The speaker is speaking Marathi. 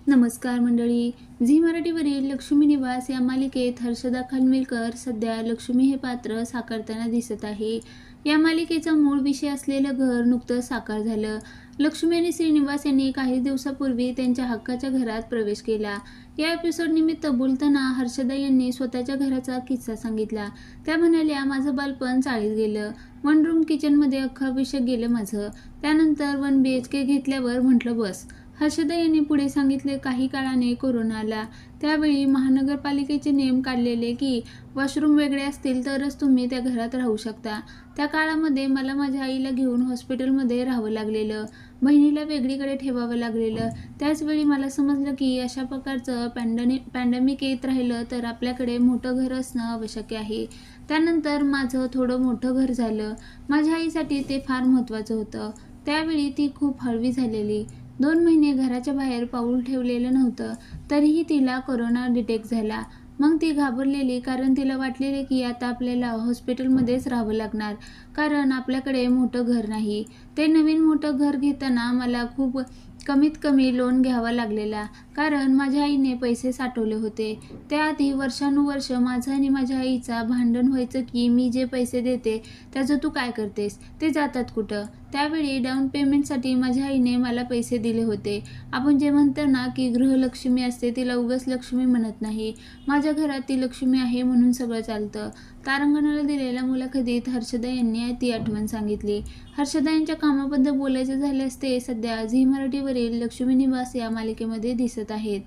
नमस्कार मंडळी. झी मराठीवरील लक्ष्मी निवास या मालिकेत हर्षदा खानविलकर सध्या लक्ष्मी हे पात्र साकारताना दिसत आहे. या मालिकेचा मूळ विषय असलेलं घर नुकतंच साकार झालं. लक्ष्मी आणि श्रीनिवास यांनी काही दिवसापूर्वी त्यांच्या हक्काच्या घरात प्रवेश केला. या एपिसोड निमित्त बोलताना हर्षदा यांनी स्वतःच्या घराचा किस्सा सांगितला. त्या म्हणाल्या, माझं बालपण चाळीत गेलं. 1 रूम किचनमध्ये अख्खं आयुष्य गेलं माझं. त्यानंतर 1 BHK घेतल्यावर म्हटलं बस. हर्षदा यांनी पुढे सांगितले, काही काळाने कोरोना आला. त्यावेळी महानगरपालिकेचे नियम काढलेले की वॉशरूम वेगळे असतील तरच तुम्ही त्या घरात राहू शकता. त्या काळामध्ये मला माझ्या आईला घेऊन हॉस्पिटलमध्ये राहावं लागलेलं. बहिणीला वेगळीकडे ठेवावं लागलेलं. त्याचवेळी मला समजलं की अशा प्रकारचं पॅन्डेमिक येत राहिलं तर आपल्याकडे मोठं घर असणं आवश्यक आहे. त्यानंतर माझं थोडं मोठं घर झालं. माझ्या आईसाठी ते फार महत्त्वाचं होतं. त्यावेळी ती खूप हळवी झालेली. 2 महिने घराच्या बाहेर पाऊल ठेवलेलं नव्हतं. तरीही तिला कोरोना डिटेक्ट झाला. मग ती घाबरलेली, कारण तिला वाटलेले की आता आपल्याला हॉस्पिटलमध्येच राहावं लागणार, कारण आपल्याकडे मोठं घर नाही. ते नवीन मोठं घर घेताना मला खूप कमीत कमी लोन घ्यावा लागलेला, कारण माझ्या आईने पैसे साठवले होते. त्याआधी वर्षानुवर्ष माझं आणि माझ्या आईचा भांडण व्हायचं की मी जे पैसे देते त्याचं तू काय करतेस, ते जातात कुठं. त्यावेळी डाऊन पेमेंटसाठी माझ्या आईने मला पैसे दिले होते. आपण जे म्हणतो ना की गृहलक्ष्मी असते, तिला उगाच लक्ष्मी म्हणत नाही. माझ्या घरात ती लक्ष्मी आहे म्हणून सगळं चालतं. तारांगणाला दिलेल्या मुलाखतीत हर्षदा यांनी ती आठवण सांगितली. हर्षदा यांच्या कामाबद्दल बोलायचे झाल्यास ते सध्या झी मराठीवरील लक्ष्मी निवास या मालिकेमध्ये दिसत आहेत.